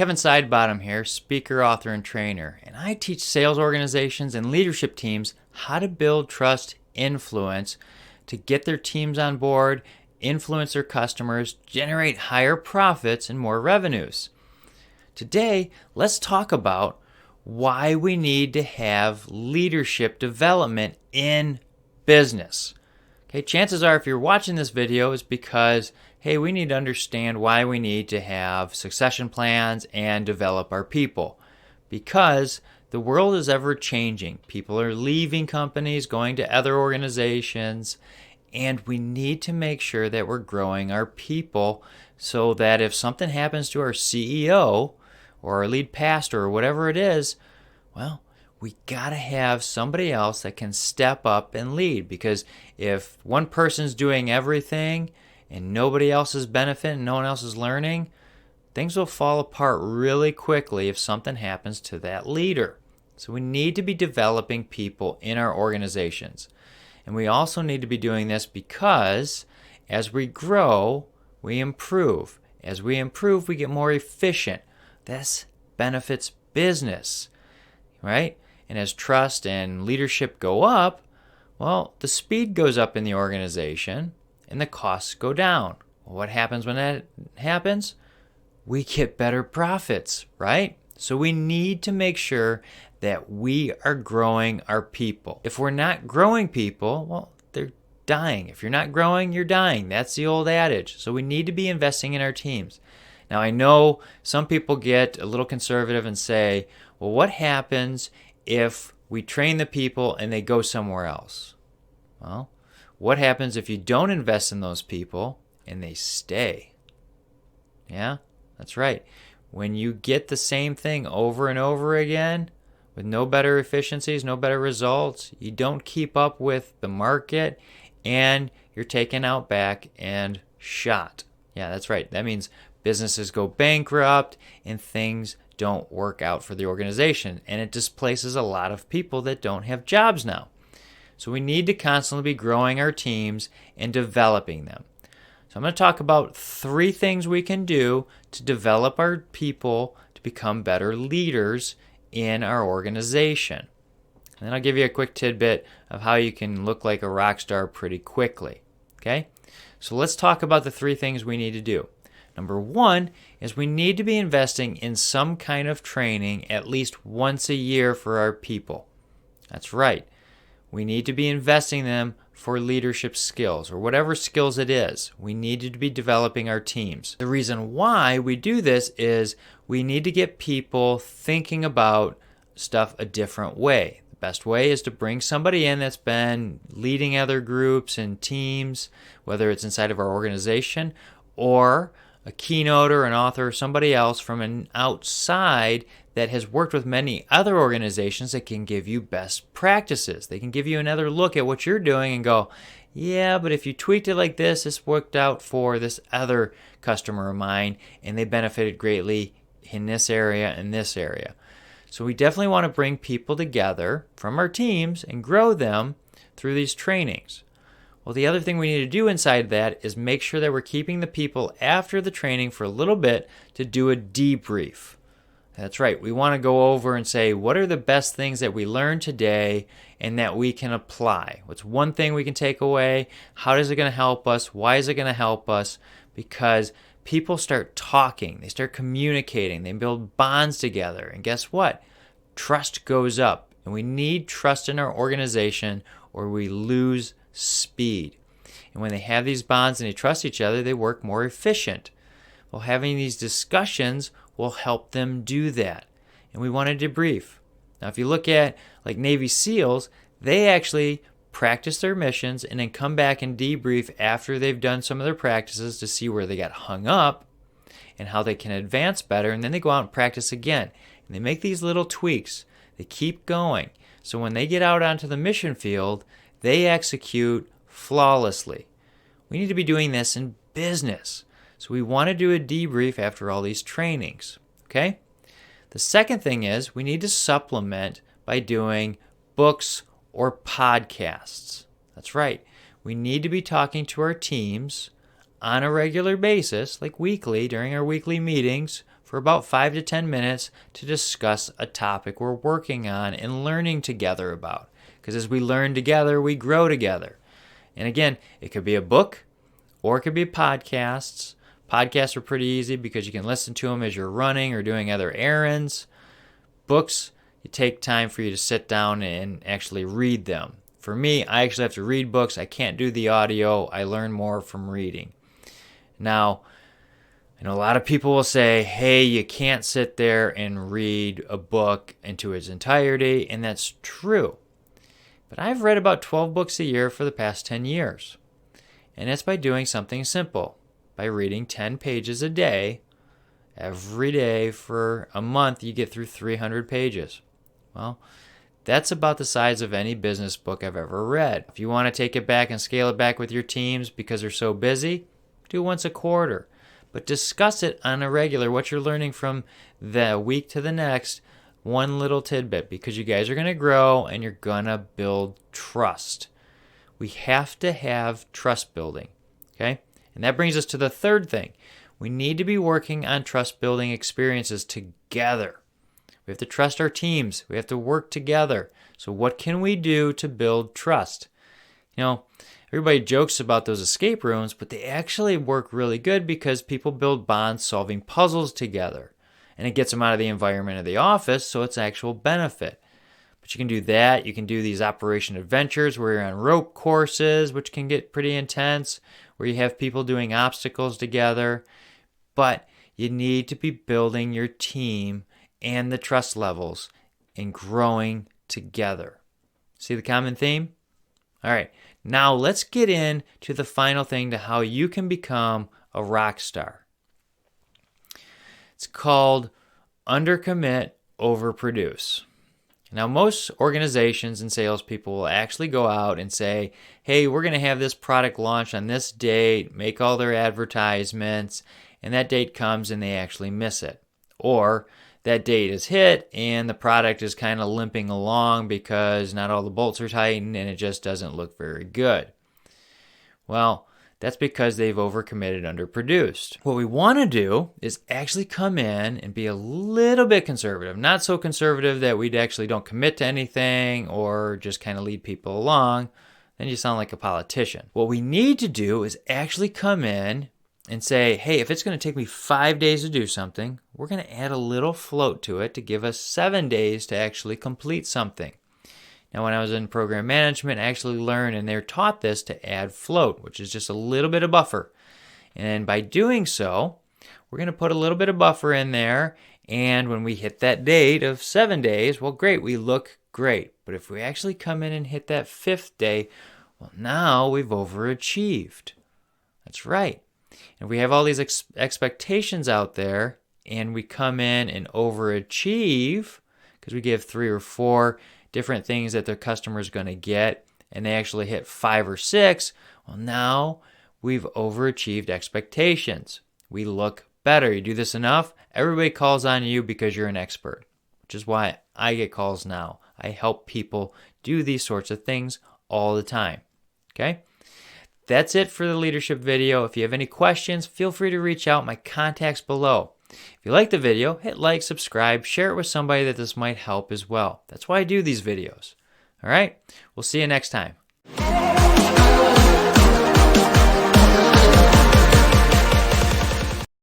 Kevin Sidebottom here, speaker, author, and trainer, and I teach sales organizations and leadership teams how to build trust, influence, to get their teams on board, influence their customers, generate higher profits and more revenues. Today, let's talk about why we need to have leadership development in business. Okay, chances are if you're watching this video is because, hey, we need to understand why we need to have succession plans and develop our people. Because the world is ever changing. People are leaving companies, going to other organizations, and we need to make sure that we're growing our people so that if something happens to our CEO or our lead pastor or whatever it is, well, we got to have somebody else that can step up and lead, because if one person's doing everything and nobody else is benefiting, no one else is learning, things will fall apart really quickly if something happens to that leader. So we need to be developing people in our organizations. And we also need to be doing this because as we grow, we improve. As we improve, we get more efficient. This benefits business, right? And as trust and leadership go up, well, the speed goes up in the organization and the costs go down. Well, what happens when that happens? We get better profits, right? So we need to make sure that we are growing our people. If we're not growing people, well, they're dying. If you're not growing, you're dying. That's the old adage. So we need to be investing in our teams. Now, I know some people get a little conservative and say, well, what happens if we train the people and they go somewhere else? Well, what happens if you don't invest in those people and they stay? Yeah, that's right. When you get the same thing over and over again with no better efficiencies, no better results, you don't keep up with the market and you're taken out back and shot. Yeah, that's right. That means businesses go bankrupt and things don't work out for the organization, and it displaces a lot of people that don't have jobs now. So we need to constantly be growing our teams and developing them. So I'm going to talk about 3 things we can do to develop our people to become better leaders in our organization. And then I'll give you a quick tidbit of how you can look like a rock star pretty quickly. Okay? So let's talk about the 3 things we need to do. Number 1 is we need to be investing in some kind of training at least once a year for our people. That's right. We need to be investing them for leadership skills or whatever skills it is. We need to be developing our teams. The reason why we do this is we need to get people thinking about stuff a different way. The best way is to bring somebody in that's been leading other groups and teams, whether it's inside of our organization or a keynoter, an author, somebody else from an outside that has worked with many other organizations that can give you best practices. They can give you another look at what you're doing and go, yeah, but if you tweaked it like this worked out for this other customer of mine, and they benefited greatly in this area and this area. So we definitely want to bring people together from our teams and grow them through these trainings. Well, the other thing we need to do inside that is make sure that we're keeping the people after the training for a little bit to do a debrief. That's right. We want to go over and say, what are the best things that we learned today and that we can apply? What's one thing we can take away? How is it going to help us? Why is it going to help us? Because people start talking. They start communicating. They build bonds together. And guess what? Trust goes up. And we need trust in our organization or we lose speed. And when they have these bonds and they trust each other, they work more efficient. Well, having these discussions will help them do that. And we want to debrief. Now, if you look at like Navy SEALs, they actually practice their missions and then come back and debrief after they've done some of their practices to see where they got hung up and how they can advance better. And then they go out and practice again. And they make these little tweaks. They keep going. So when they get out onto the mission field, they execute flawlessly. We need to be doing this in business. So we want to do a debrief after all these trainings. Okay? The second thing is we need to supplement by doing books or podcasts. That's right. We need to be talking to our teams on a regular basis, like weekly, during our weekly meetings for for about 5 to 10 minutes to discuss a topic we're working on and learning together about. Because as we learn together, we grow together. And again, it could be a book or it could be podcasts. Podcasts are pretty easy because you can listen to them as you're running or doing other errands. Books, it take time for you to sit down and actually read them. For me, I actually have to read books. I can't do the audio. I learn more from reading. Now, I know a lot of people will say, hey, you can't sit there and read a book into its entirety, and that's true. But I've read about 12 books a year for the past 10 years. And that's by doing something simple, by reading 10 pages a day. Every day for a month, you get through 300 pages. Well, that's about the size of any business book I've ever read. If you want to take it back and scale it back with your teams because they're so busy, do once a quarter. But discuss it on a regular, what you're learning from the week to the next, one little tidbit, because you guys are going to grow and you're going to build trust. We have to have trust building, okay? And that brings us to the third thing. We need to be working on trust building experiences together. We have to trust our teams. We have to work together. So what can we do to build trust? You know, everybody jokes about those escape rooms, but they actually work really good because people build bonds solving puzzles together. And it gets them out of the environment of the office, so it's actual benefit. But you can do that. You can do these operation adventures where you're on rope courses, which can get pretty intense, where you have people doing obstacles together. But you need to be building your team and the trust levels and growing together. See the common theme? All right, now let's get into the final thing to how you can become a rock star. It's called undercommit, overproduce. Now, most organizations and salespeople will actually go out and say, hey, we're going to have this product launch on this date, make all their advertisements, and that date comes and they actually miss it. Or that date is hit and the product is kind of limping along because not all the bolts are tightened and it just doesn't look very good. Well, that's because they've overcommitted, underproduced. What we want to do is actually come in and be a little bit conservative. Not so conservative that we actually don't commit to anything or just kind of lead people along. Then you sound like a politician. What we need to do is actually come in and say, hey, if it's going to take me 5 days to do something, we're going to add a little float to it to give us 7 days to actually complete something. Now, when I was in program management, I actually learned, and they're taught this, to add float, which is just a little bit of buffer. And by doing so, we're going to put a little bit of buffer in there, and when we hit that date of 7 days, well, great, we look great. But if we actually come in and hit that 5th day, well, now we've overachieved. That's right. And we have all these expectations out there, and we come in and overachieve because we give 3 or 4 different things that their customer is going to get, and they actually hit 5 or 6, well, now we've overachieved expectations. We look better. You do this enough, everybody calls on you because you're an expert, which is why I get calls now. I help people do these sorts of things all the time. Okay? That's it for the leadership video. If you have any questions, feel free to reach out. My contact's below. If you like the video, hit like, subscribe, share it with somebody that this might help as well. That's why I do these videos. All right? We'll see you next time.